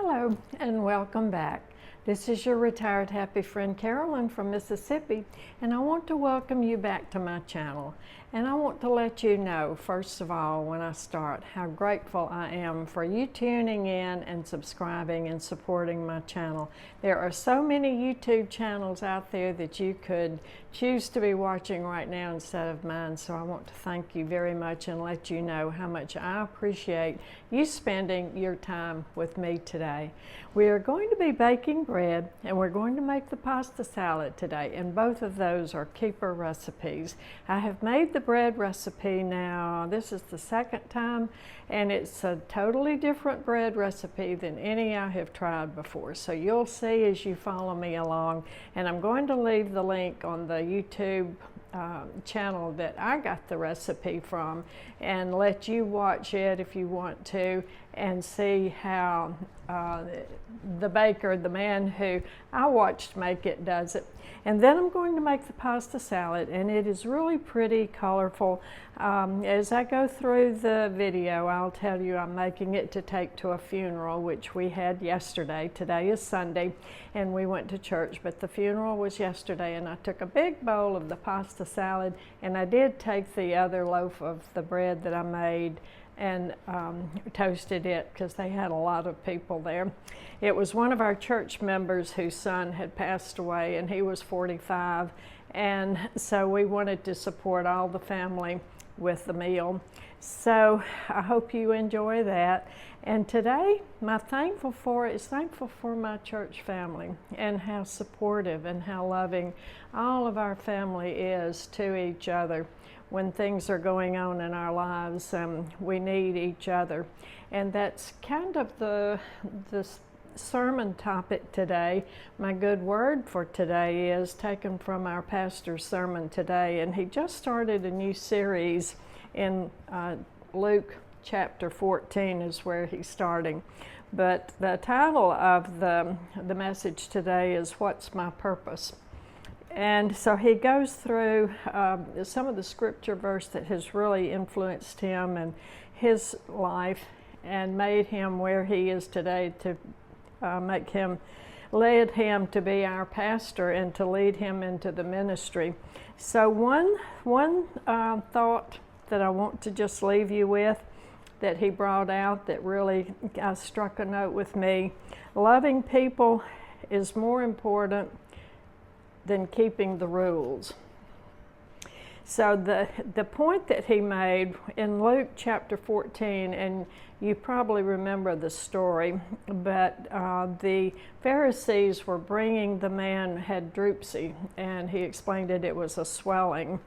Hello and welcome back. This is your retired happy friend Carolyn from Mississippi, and I want to welcome you back to my channel. And I want to let you know, first of all, when I start, how grateful I am for you tuning in and subscribing and supporting my channel. There are so many YouTube channels out there that you could choose to be watching right now instead of mine, so I want to thank you very much and let you know how much I appreciate you spending your time with me today. We are going to be baking bread and we're going to make the pasta salad today, and both of those are keeper recipes. I have made the bread recipe now, this is the second time, and it's a totally different bread recipe than any I have tried before. So you'll see as you follow me along, and I'm going to leave the link on the YouTube channel that I got the recipe from and let you watch it if you want to and see how the baker, the man who I watched make it, does it. And then I'm going to make the pasta salad, and it is really pretty colorful. As I go through the video, I'll tell you I'm making it to take to a funeral, which we had yesterday. Today is Sunday, and we went to church, but the funeral was yesterday, and I took a big bowl of the pasta salad, and I did take the other loaf of the bread that I made and toasted it because they had a lot of people there. It was one of our church members whose son had passed away, and he was 45, and so we wanted to support all the family with the meal. So I hope you enjoy that. And today, my thankful for my church family and how supportive and how loving all of our family is to each other. When things are going on in our lives, we need each other. And that's kind of the sermon topic today. My good word for today is taken from our pastor's sermon today, and he just started a new series in Luke chapter 14 is where he's starting. But the title of the message today is What's My Purpose? And so he goes through some of the scripture verse that has really influenced him and his life and made him where he is today, to led him to be our pastor and to lead him into the ministry. So one thought that I want to just leave you with that he brought out that really struck a note with me: loving people is more important than keeping the rules. So the point that he made in Luke chapter 14, and you probably remember the story, but the Pharisees were bringing the man who had dropsy, and he explained it was a swelling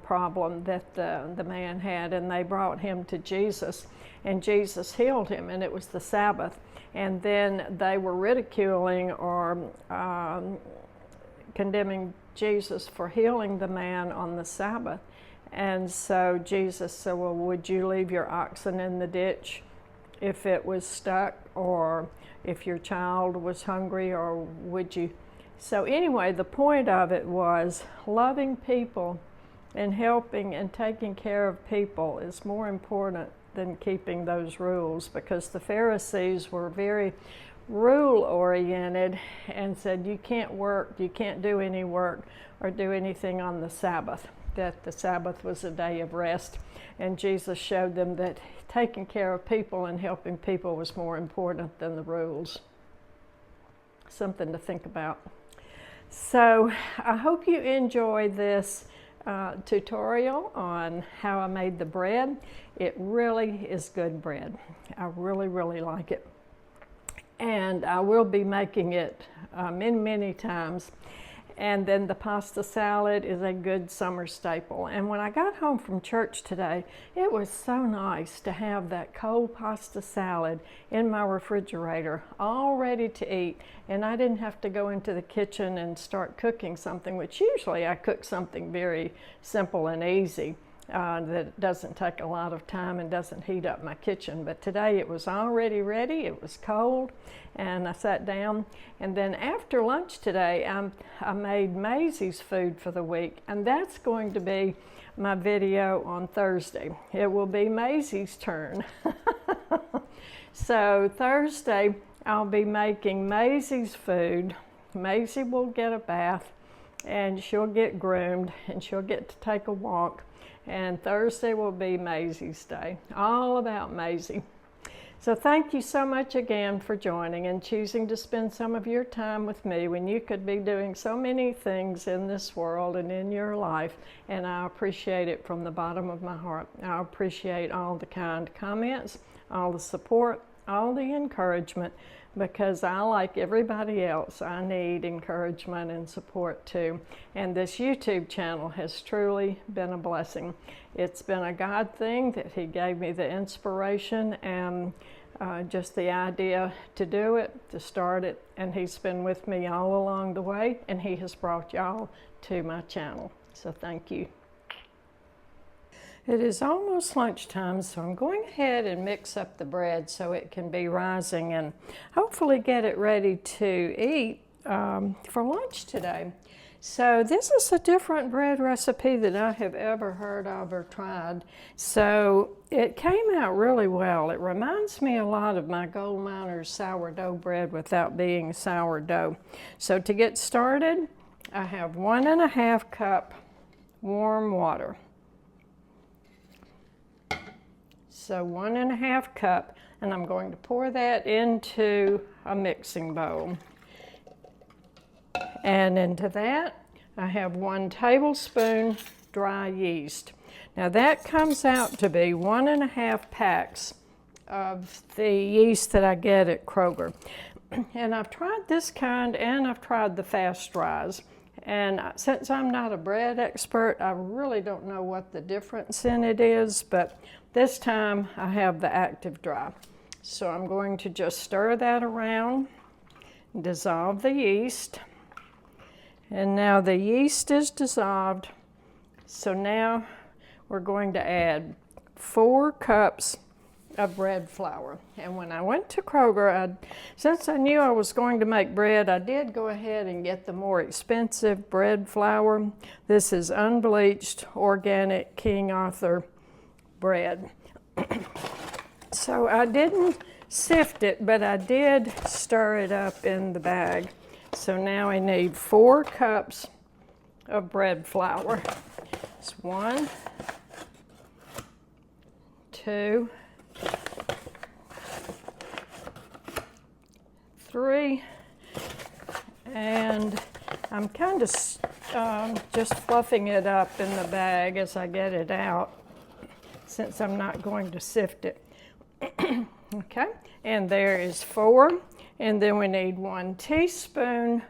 problem that the man had, and they brought him to Jesus, and Jesus healed him, and it was the Sabbath. And then they were ridiculing or condemning Jesus for healing the man on the Sabbath. And so Jesus said, well, would you leave your oxen in the ditch if it was stuck, or if your child was hungry, or would you? So anyway, the point of it was loving people and helping and taking care of people is more important than keeping those rules, because the Pharisees were very rule oriented and said you can't work, you can't do any work or do anything on the Sabbath, that the Sabbath was a day of rest. And Jesus showed them that taking care of people and helping people was more important than the rules. Something to think about. So I hope you enjoy this tutorial on how I made the bread. It really is good bread. I really like it. And I will be making it many times. And then the pasta salad is a good summer staple. And when I got home from church today, it was so nice to have that cold pasta salad in my refrigerator, all ready to eat. And I didn't have to go into the kitchen and start cooking something, which usually I cook something very simple and easy. That doesn't take a lot of time and doesn't heat up my kitchen. But today it was already ready, it was cold, and I sat down. And then after lunch today, I made Maisie's food for the week, and that's going to be my video on Thursday. It will be Maisie's turn. So Thursday, I'll be making Maisie's food. Maisie will get a bath and she'll get groomed and she'll get to take a walk. And Thursday will be Maisie's day, all about Maisie. So thank you so much again for joining and choosing to spend some of your time with me when you could be doing so many things in this world and in your life. And I appreciate it from the bottom of my heart. I appreciate all the kind comments, all the support, all the encouragement, because I, like everybody else, I need encouragement and support too. And this YouTube channel has truly been a blessing. It's been a God thing that He gave me the inspiration and just the idea to do it, to start it, and He's been with me all along the way, and He has brought y'all to my channel. So thank you. It is almost lunchtime, so I'm going ahead and mix up the bread so it can be rising and hopefully get it ready to eat for lunch today. So this is a different bread recipe that I have ever heard of or tried. So it came out really well. It reminds me a lot of my Gold Miners sourdough bread without being sourdough. So to get started, I have 1.5 cups warm water. So 1.5 cups, and I'm going to pour that into a mixing bowl. And into that, I have 1 tablespoon dry yeast. Now that comes out to be 1.5 packs of the yeast that I get at Kroger. And I've tried this kind and I've tried the fast rise. And since I'm not a bread expert, I really don't know what the difference in it is, but this time I have the active dry. So I'm going to just stir that around, dissolve the yeast. And now the yeast is dissolved. So now we're going to add 4 cups of bread flour. And when I went to Kroger, since I knew I was going to make bread, I did go ahead and get the more expensive bread flour. This is unbleached, organic King Arthur bread. So I didn't sift it, but I did stir it up in the bag. So now I need 4 cups of bread flour. It's 1, 2, 3, and I'm kind of just fluffing it up in the bag as I get it out, since I'm not going to sift it. Okay, and there is 4, and then we need 1 teaspoon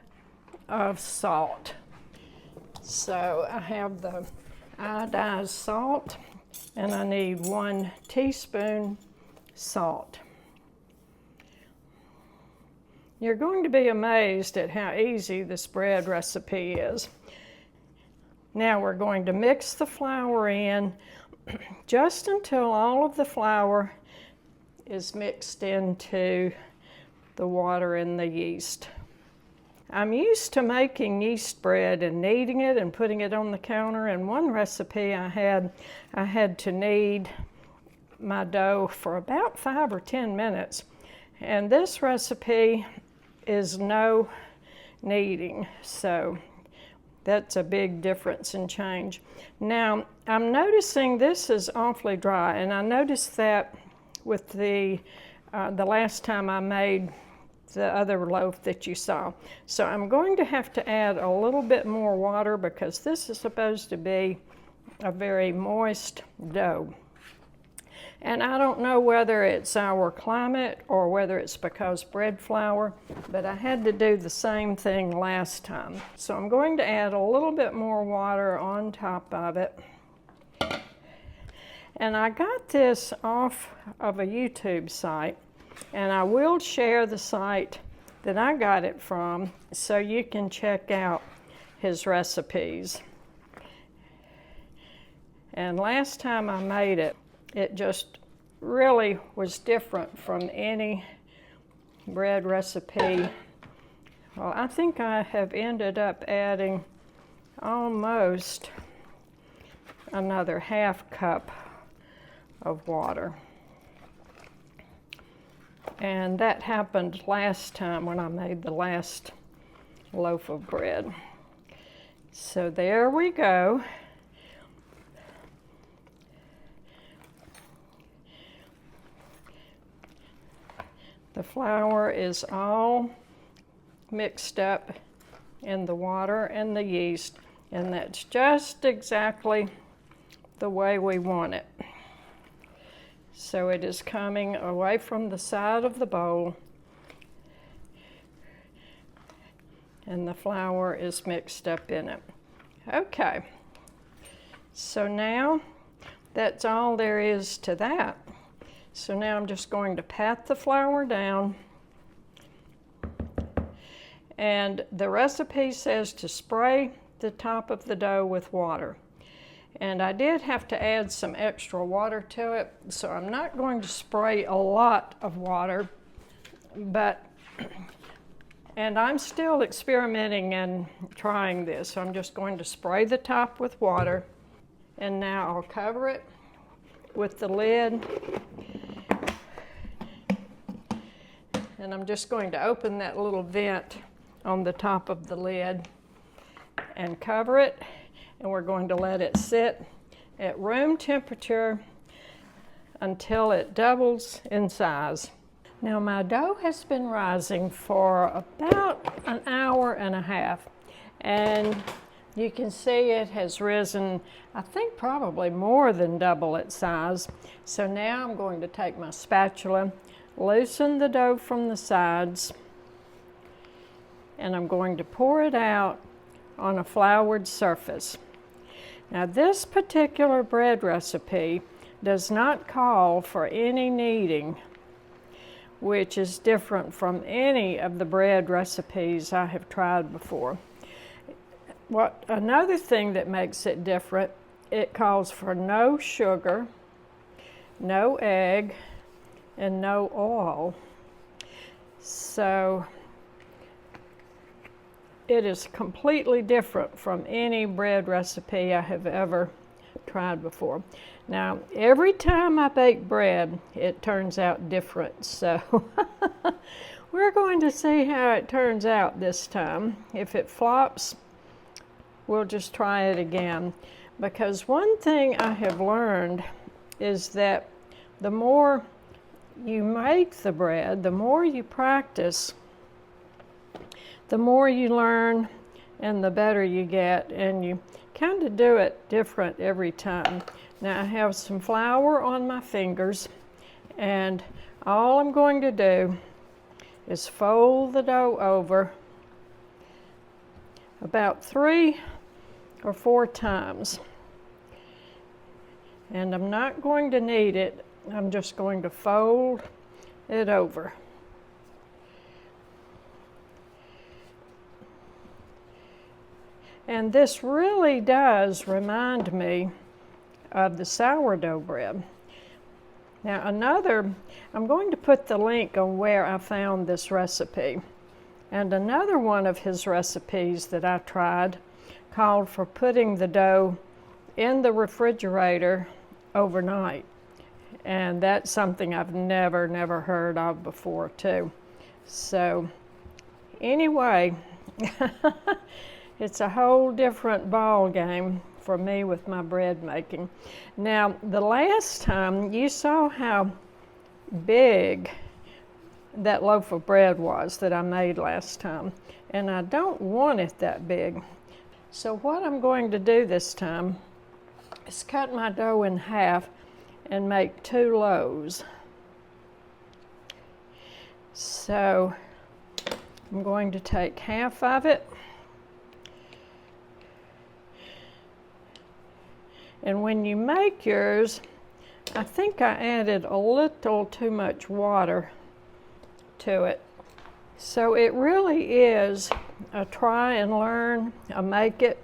of salt. So I have the iodized salt, and I need 1 teaspoon salt. You're going to be amazed at how easy this bread recipe is. Now we're going to mix the flour in just until all of the flour is mixed into the water and the yeast. I'm used to making yeast bread and kneading it and putting it on the counter. And one recipe I had to knead my dough for about 5 or 10 minutes. And this recipe is no kneading, so that's a big difference and change. Now, I'm noticing this is awfully dry, and I noticed that with the last time I made the other loaf that you saw. So I'm going to have to add a little bit more water because this is supposed to be a very moist dough. And I don't know whether it's our climate or whether it's because bread flour, but I had to do the same thing last time. So I'm going to add a little bit more water on top of it. And I got this off of a YouTube site, and I will share the site that I got it from so you can check out his recipes. And last time I made it, it just really was different from any bread recipe. Well, I think I have ended up adding almost another ½ cup of water. And that happened last time when I made the last loaf of bread. So there we go. The flour is all mixed up in the water and the yeast, and that's just exactly the way we want it. So it is coming away from the side of the bowl, and the flour is mixed up in it. Okay, so now that's all there is to that. So now I'm just going to pat the flour down, and the recipe says to spray the top of the dough with water. And I did have to add some extra water to it, so I'm not going to spray a lot of water, and I'm still experimenting and trying this. So I'm just going to spray the top with water, and now I'll cover it with the lid. And I'm just going to open that little vent on the top of the lid and cover it, and we're going to let it sit at room temperature until it doubles in size. Now my dough has been rising for about an hour and a half, and you can see it has risen, I think probably more than double its size. So now I'm going to take my spatula, loosen the dough from the sides, and I'm going to pour it out on a floured surface. Now this particular bread recipe does not call for any kneading, which is different from any of the bread recipes I have tried before. Another thing that makes it different, it calls for no sugar, no egg, and no oil. So it is completely different from any bread recipe I have ever tried before. Now, every time I bake bread, it turns out different. So we're going to see how it turns out this time. If it flops, we'll just try it again. Because one thing I have learned is that the more you make the bread, the more you practice, the more you learn and the better you get, and you kind of do it different every time. Now I have some flour on my fingers, and all I'm going to do is fold the dough over about 3 or 4 times. And I'm not going to knead it, I'm just going to fold it over. And this really does remind me of the sourdough bread. Now I'm going to put the link on where I found this recipe. And another one of his recipes that I tried called for putting the dough in the refrigerator overnight. And that's something I've never heard of before too. So anyway, it's a whole different ball game for me with my bread making. Now, the last time you saw how big that loaf of bread was that I made last time, and I don't want it that big. So what I'm going to do this time is cut my dough in half and make 2 loaves. So I'm going to take half of it, and when you make yours, I think I added a little too much water to it. So it really is a try and learn, a make it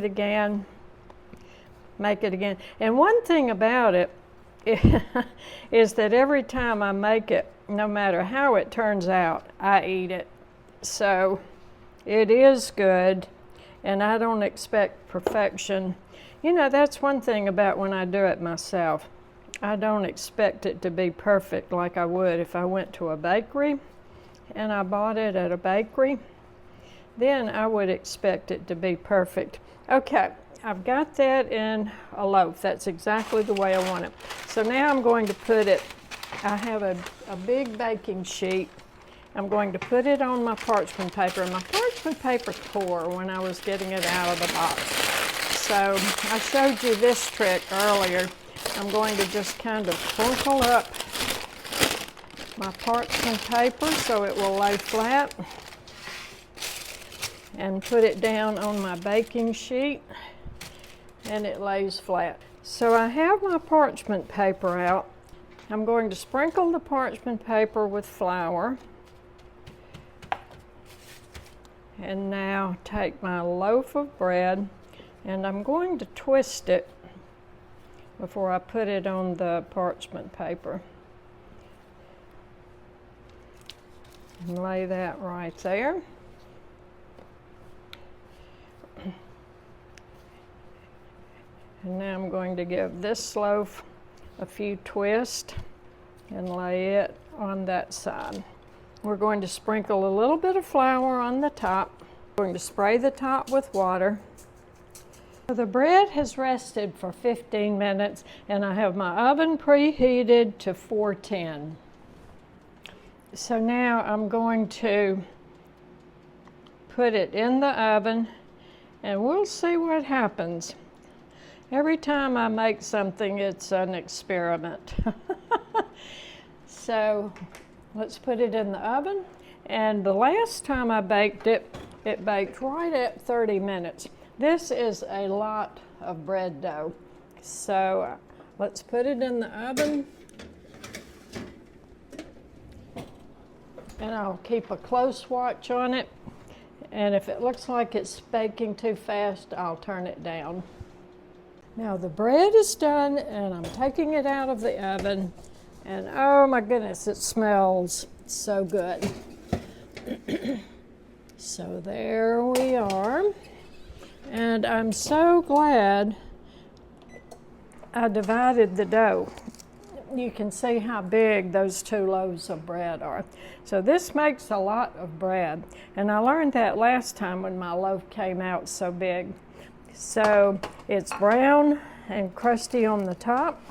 again, make it again. And one thing about it is that every time I make it, no matter how it turns out, I eat it. So it is good, and I don't expect perfection. You know, that's one thing about when I do it myself. I don't expect it to be perfect like I would if I went to a bakery and I bought it at a bakery. Then I would expect it to be perfect. Okay, I've got that in a loaf. That's exactly the way I want it. So now I'm going to put it, I have a big baking sheet. I'm going to put it on my parchment paper. My parchment paper tore when I was getting it out of the box. So I showed you this trick earlier. I'm going to just kind of crinkle up my parchment paper so it will lay flat, and put it down on my baking sheet and it lays flat. So I have my parchment paper out. I'm going to sprinkle the parchment paper with flour. And now take my loaf of bread and I'm going to twist it before I put it on the parchment paper. And lay that right there. And now I'm going to give this loaf a few twists and lay it on that side. We're going to sprinkle a little bit of flour on the top. We're going to spray the top with water. The bread has rested for 15 minutes and I have my oven preheated to 410. So now I'm going to put it in the oven and we'll see what happens. Every time I make something, it's an experiment. So let's put it in the oven. And the last time I baked it, it baked right at 30 minutes. This is a lot of bread dough. So let's put it in the oven. And I'll keep a close watch on it. And if it looks like it's baking too fast, I'll turn it down. Now the bread is done and I'm taking it out of the oven. And oh my goodness, it smells so good. So there we are. And I'm so glad I divided the dough. You can see how big those 2 loaves of bread are. So this makes a lot of bread. And I learned that last time when my loaf came out so big. So it's brown and crusty on the top.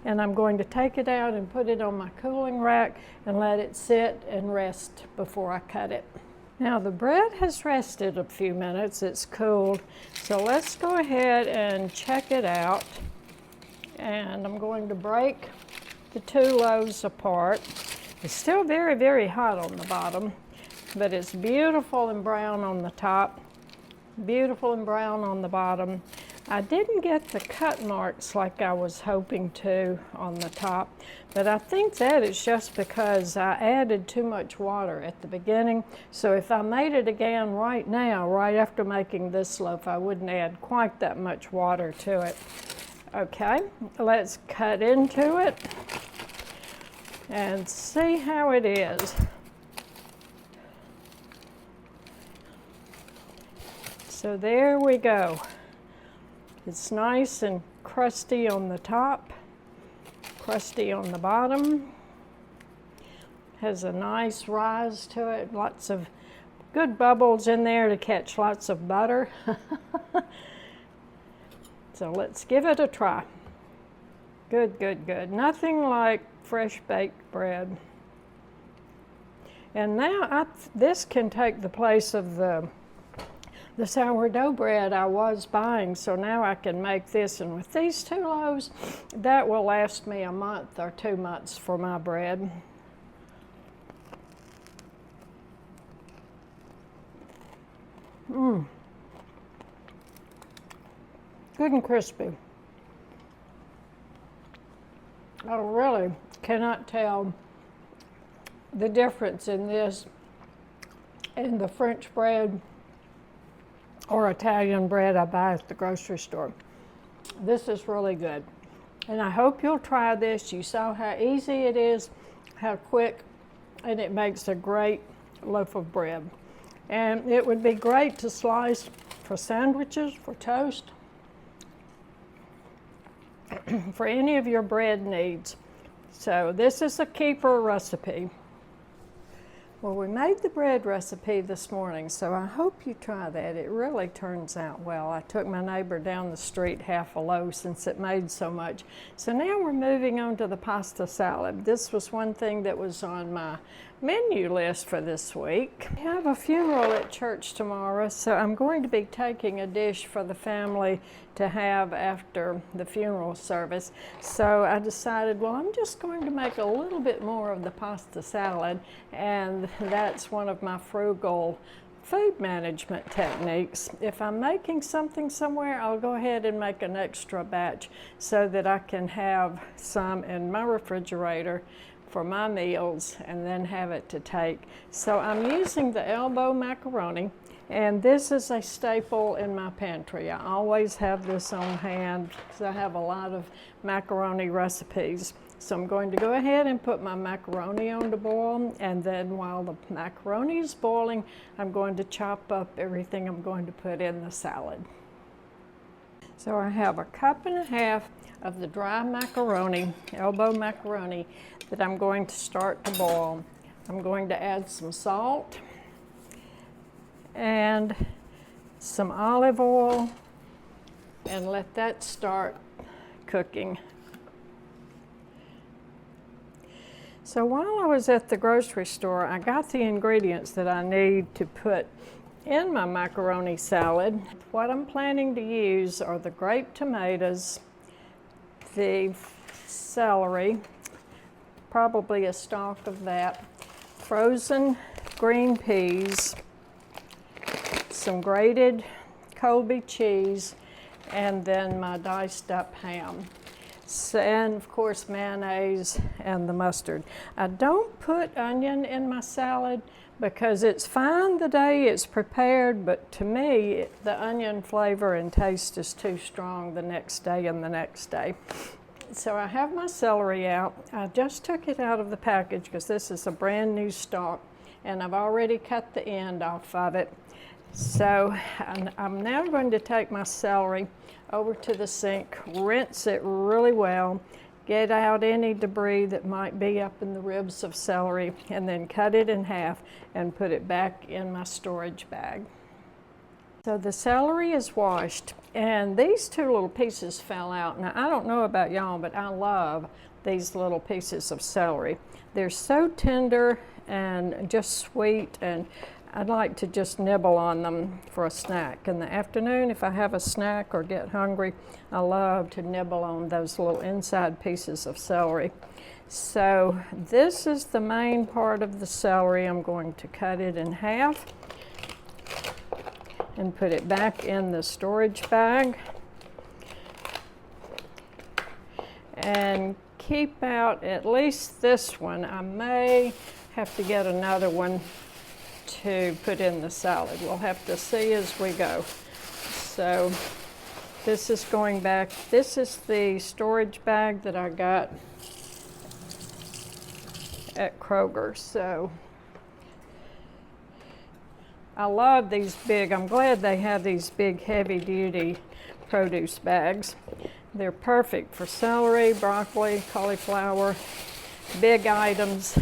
And I'm going to take it out and put it on my cooling rack and let it sit and rest before I cut it. Now the bread has rested a few minutes, it's cooled. So let's go ahead and check it out. And I'm going to break the 2 loaves apart. It's still very, very hot on the bottom, but it's beautiful and brown on the top, beautiful and brown on the bottom. I didn't get the cut marks like I was hoping to on the top, but I think that is just because I added too much water at the beginning. So if I made it again right now, right after making this loaf, I wouldn't add quite that much water to it. Okay, let's cut into it and see how it is. So there we go. It's nice and crusty on the top, crusty on the bottom. Has a nice rise to it, lots of good bubbles in there to catch lots of butter. So let's give it a try. Good, good, good. Nothing like fresh baked bread. And now this can take the place of the sourdough bread I was buying, so now I can make this. And with these 2 loaves, that will last me a month or 2 months for my bread. Good and crispy. I really cannot tell the difference in this and the French bread or Italian bread I buy at the grocery store. This is really good. And I hope you'll try this. You saw how easy it is, how quick, and it makes a great loaf of bread. And it would be great to slice for sandwiches, for toast. for any of your bread needs. So this is a keeper recipe. Well, we made the bread recipe this morning, so I hope you try that. It really turns out well. I took my neighbor down the street half a loaf since it made so much. So now we're moving on to the pasta salad. This was one thing that was on my menu list for this week. I have a funeral at church tomorrow, so I'm going to be taking a dish for the family to have after the funeral service. So I decided, well, I'm just going to make a little bit more of the pasta salad, and that's one of my frugal food management techniques. If I'm making something somewhere, I'll go ahead and make an extra batch so that I can have some in my refrigerator for my meals and then have it to take. So I'm using the elbow macaroni, and this is a staple in my pantry. I always have this on hand because I have a lot of macaroni recipes. So I'm going to go ahead and put my macaroni on to boil, and then while the macaroni is boiling, I'm going to chop up everything I'm going to put in the salad. So I have 1.5 cups of the dry macaroni, elbow macaroni, that I'm going to start to boil. I'm going to add some salt and some olive oil and let that start cooking. So while I was at the grocery store, I got the ingredients that I need to put in my macaroni salad. What I'm planning to use are the grape tomatoes, the celery, probably a stalk of that, frozen green peas, some grated Colby cheese, and then my diced up ham. And of course mayonnaise and the mustard. I don't put onion in my salad because it's fine the day it's prepared, but to me the onion flavor and taste is too strong the next day and the next day. So I have my celery out. I just took it out of the package because this is a brand new stalk, and I've already cut the end off of it. So I'm now going to take my celery over to the sink, rinse it really well, get out any debris that might be up in the ribs of celery, and then cut it in half and put it back in my storage bag. So the celery is washed, and these two little pieces fell out. Now I don't know about y'all, but I love these little pieces of celery. They're so tender and just sweet, and I'd like to just nibble on them for a snack. In the afternoon, if I have a snack or get hungry, I love to nibble on those little inside pieces of celery. So this is the main part of the celery. I'm going to cut it in half and put it back in the storage bag. And keep out at least this one. I may have to get another one to put in the salad. We'll have to see as we go. So this is going back. This is the storage bag that I got at Kroger. So I love these big, I'm glad they have these big heavy duty produce bags. They're perfect for celery, broccoli, cauliflower, big items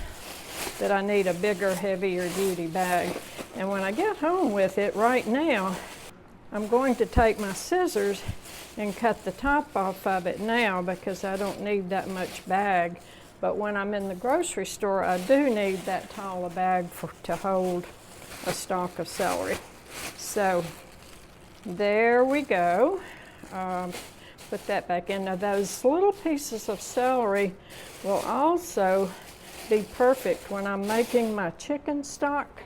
that I need a bigger, heavier duty bag. And when I get home with it right now, I'm going to take my scissors and cut the top off of it now because I don't need that much bag. But when I'm in the grocery store, I do need that tall a bag to hold a stalk of celery. So there we go. Put that back in. Now those little pieces of celery will also be perfect when I'm making my chicken stock.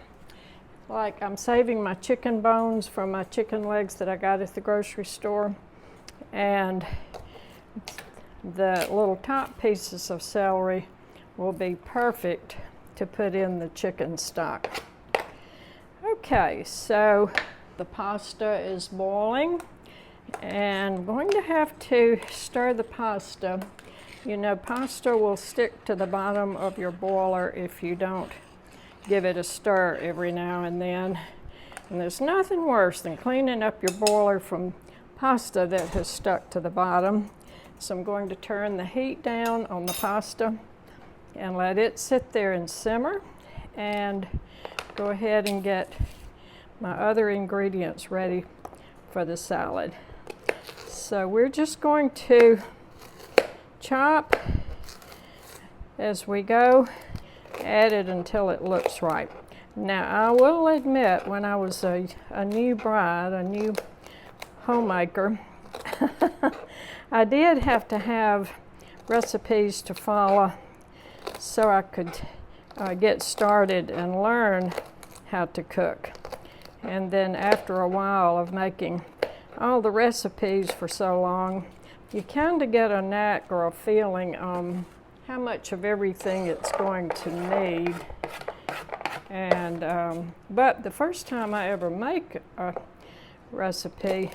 Like I'm saving my chicken bones from my chicken legs that I got at the grocery store, and the little top pieces of celery will be perfect to put in the chicken stock. Okay, so the pasta is boiling, and I'm going to have to stir the pasta. You know, pasta will stick to the bottom of your boiler if you don't give it a stir every now and then. And there's nothing worse than cleaning up your boiler from pasta that has stuck to the bottom. So I'm going to turn the heat down on the pasta and let it sit there and simmer, and go ahead and get my other ingredients ready for the salad. So we're just going to chop as we go, add it until it looks right. Now I will admit, when I was a new bride, a new homemaker, I did have to have recipes to follow so I could get started and learn how to cook. And then after a while of making all the recipes for so long, you kind of get a knack or a feeling on how much of everything it's going to need. And but the first time I ever make a recipe,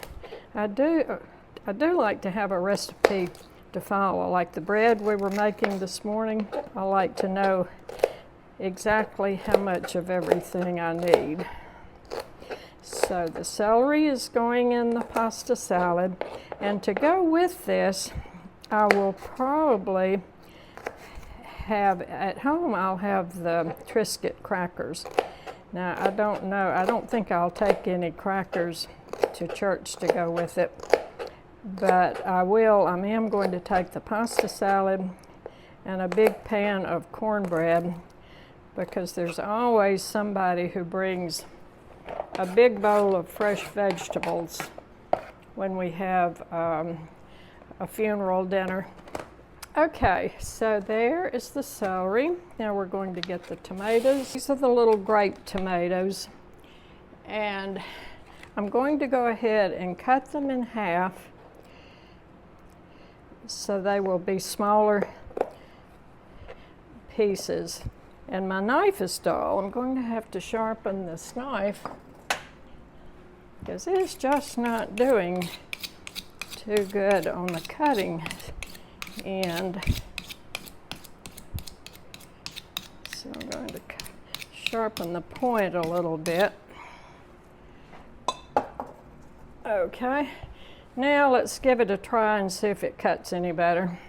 I do like to have a recipe to follow. Like the bread we were making this morning, I like to know exactly how much of everything I need. So the celery is going in the pasta salad, and to go with this, I will probably have, at home I'll have the Triscuit crackers. Now I don't think I'll take any crackers to church to go with it, but I am going to take the pasta salad and a big pan of cornbread, because there's always somebody who brings a big bowl of fresh vegetables when we have a funeral dinner. Okay, so there is the celery. Now we're going to get the tomatoes. These are the little grape tomatoes, and I'm going to go ahead and cut them in half so they will be smaller pieces. And my knife is dull. I'm going to have to sharpen this knife because it's just not doing too good on the cutting end. So I'm going to sharpen the point a little bit. Okay, now let's give it a try and see if it cuts any better.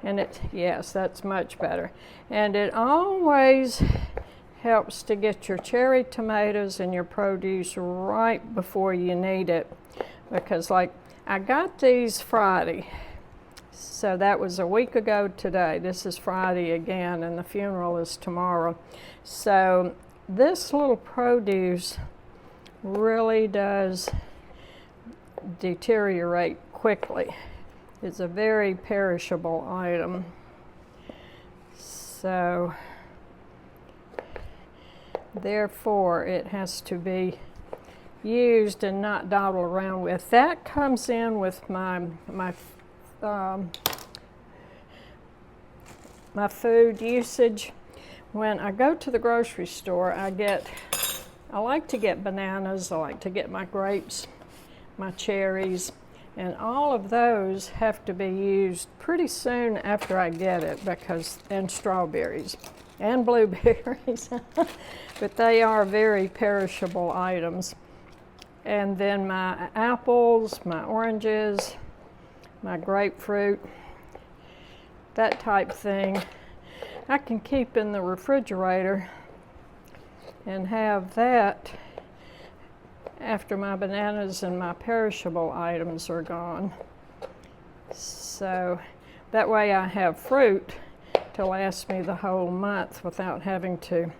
And yes, that's much better. And it always helps to get your cherry tomatoes and your produce right before you need it, because like I got these Friday, so that was a week ago today. This is Friday again, and the funeral is tomorrow. So this little produce really does deteriorate quickly. It's a very perishable item. So therefore it has to be used and not dawdled around with. That comes in with my food usage. When I go to the grocery store, I like to get bananas, I like to get my grapes, my cherries, and all of those have to be used pretty soon after I get it, and strawberries and blueberries, but they are very perishable items. And then my apples, my oranges, my grapefruit, that type thing, I can keep in the refrigerator and have that after my bananas and my perishable items are gone. So that way I have fruit to last me the whole month without having to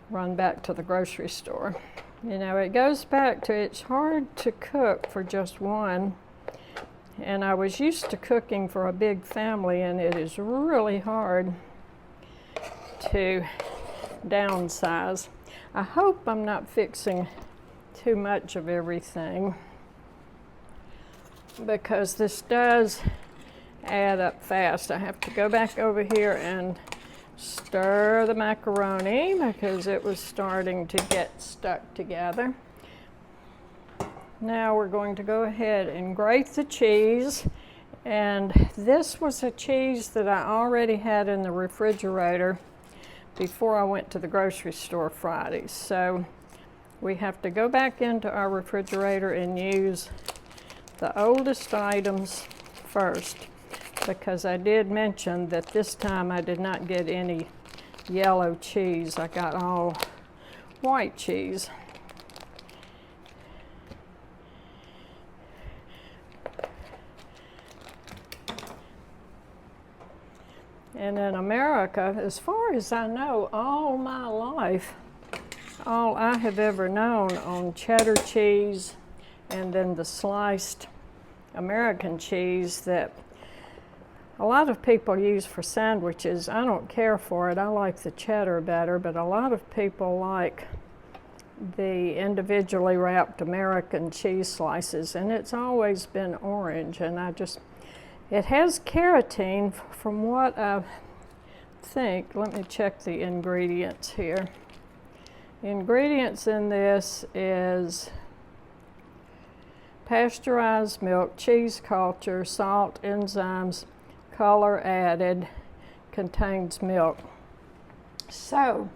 run back to the grocery store. You know, it goes back to it's hard to cook for just one, and I was used to cooking for a big family, and it is really hard to downsize. I hope I'm not fixing too much of everything, because this does add up fast. I have to go back over here and stir the macaroni because it was starting to get stuck together. Now we're going to go ahead and grate the cheese, and this was a cheese that I already had in the refrigerator before I went to the grocery store Friday. So we have to go back into our refrigerator and use the oldest items first. because I did mention that this time I did not get any yellow cheese. I got all white cheese. And in America, as far as I know, all my life, all I have ever known on cheddar cheese and then the sliced American cheese that a lot of people use for sandwiches. I don't care for it. I like the cheddar better, but a lot of people like the individually wrapped American cheese slices, and it's always been orange, and it has carotene from what I think. Let me check the ingredients here. The ingredients in this is pasteurized milk, cheese culture, salt, enzymes, color added, contains milk. So,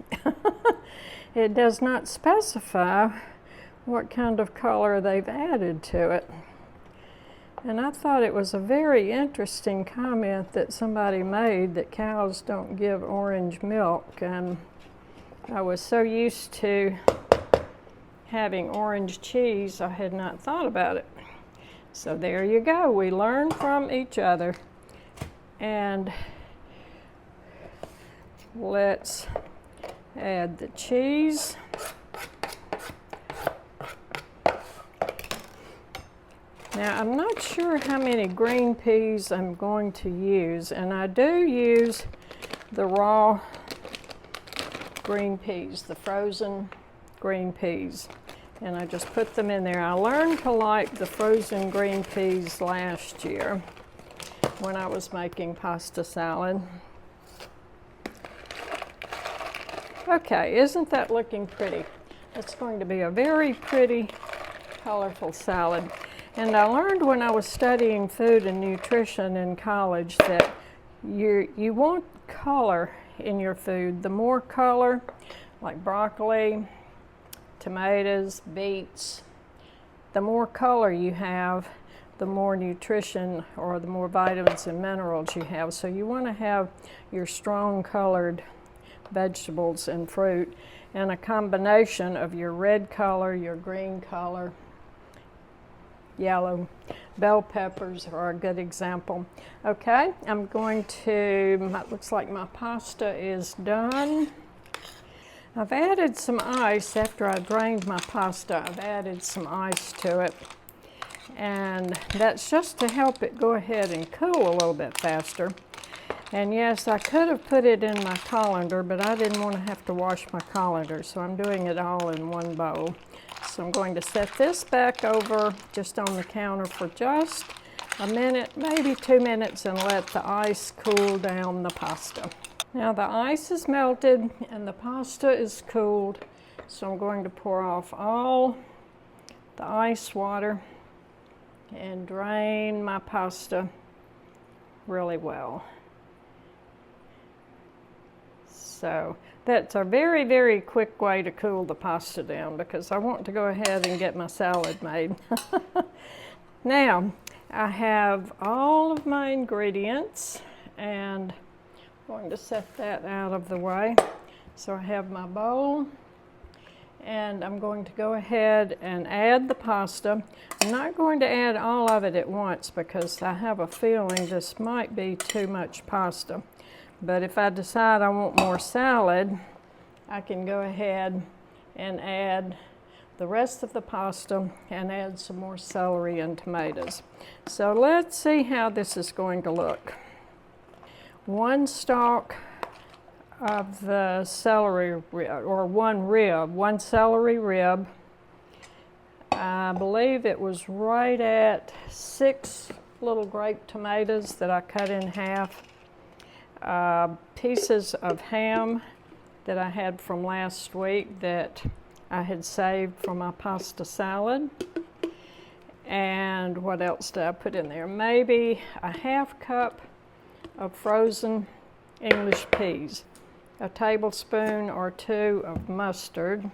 it does not specify what kind of color they've added to it. And I thought it was a very interesting comment that somebody made, that cows don't give orange milk. And I was so used to having orange cheese, I had not thought about it. So there you go. We learn from each other. And let's add the cheese. Now, I'm not sure how many green peas I'm going to use, and I do use the raw green peas, the frozen green peas, and I just put them in there. I learned to like the frozen green peas last year when I was making pasta salad. Okay, isn't that looking pretty? It's going to be a very pretty, colorful salad. And I learned when I was studying food and nutrition in college that you want color in your food. The more color, like broccoli, tomatoes, beets, the more color you have, the more nutrition or the more vitamins and minerals you have. So you want to have your strong colored vegetables and fruit, and a combination of your red color, your green color, yellow. Bell peppers are a good example. Okay, I'm going to, it looks like my pasta is done. I've added some ice after I drained my pasta. I've added some ice to it. And that's just to help it go ahead and cool a little bit faster. And yes, I could have put it in my colander, but I didn't want to have to wash my colander, so I'm doing it all in one bowl. So I'm going to set this back over just on the counter for just a minute, maybe 2 minutes, and let the ice cool down the pasta. Now the ice is melted and the pasta is cooled, so I'm going to pour off all the ice water and drain my pasta really well. So that's a very, very quick way to cool the pasta down, because I want to go ahead and get my salad made. Now, I have all of my ingredients, and I'm going to set that out of the way. So I have my bowl, and I'm going to go ahead and add the pasta. I'm not going to add all of it at once because I have a feeling this might be too much pasta. But if I decide I want more salad, I can go ahead and add the rest of the pasta and add some more celery and tomatoes. So let's see how this is going to look. 1 stalk of the celery, or 1 celery rib. I believe it was right at 6 little grape tomatoes that I cut in half. Pieces of ham that I had from last week that I had saved for my pasta salad. And what else did I put in there? Maybe a 1/2 cup of frozen English peas, a tablespoon or 2 of mustard,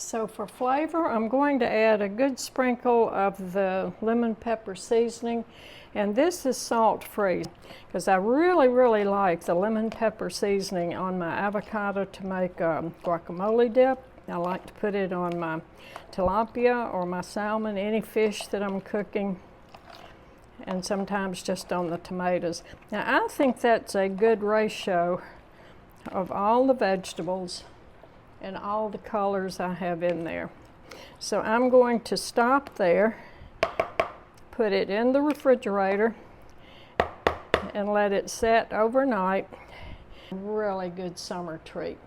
So for flavor, I'm going to add a good sprinkle of the lemon pepper seasoning. And this is salt-free because I really like the lemon pepper seasoning on my avocado to make guacamole dip. I like to put it on my tilapia or my salmon, any fish that I'm cooking, and sometimes just on the tomatoes. Now I think that's a good ratio of all the vegetables and all the colors I have in there. So I'm going to stop there, put it in the refrigerator, and let it set overnight. Really good summer treat.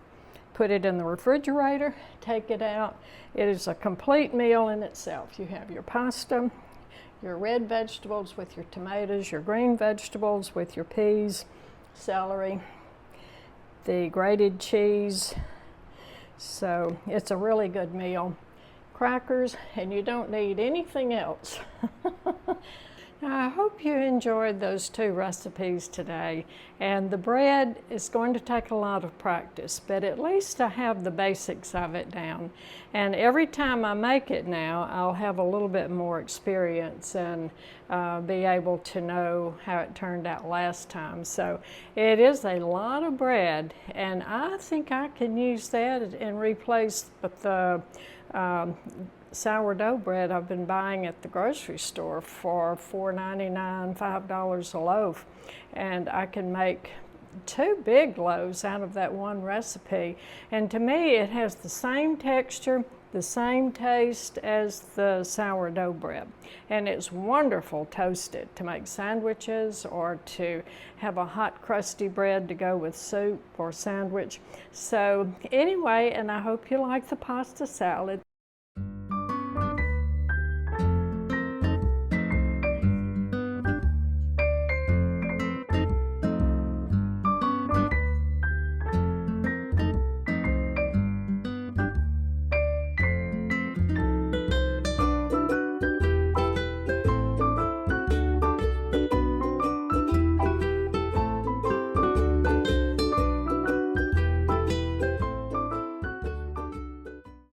Put it in the refrigerator, take it out. It is a complete meal in itself. You have your pasta, your red vegetables with your tomatoes, your green vegetables with your peas, celery, the grated cheese. So it's a really good meal. Crackers, and you don't need anything else. I hope you enjoyed those 2 recipes today. And the bread is going to take a lot of practice, but at least I have the basics of it down. And every time I make it now, I'll have a little bit more experience and be able to know how it turned out last time. So it is a lot of bread, and I think I can use that and replace the sourdough bread I've been buying at the grocery store for $4.99, $5 a loaf, and I can make 2 big loaves out of that one recipe. And to me, it has the same texture, the same taste as the sourdough bread, and it's wonderful toasted to make sandwiches or to have a hot crusty bread to go with soup or sandwich. So anyway, and I hope you like the pasta salad.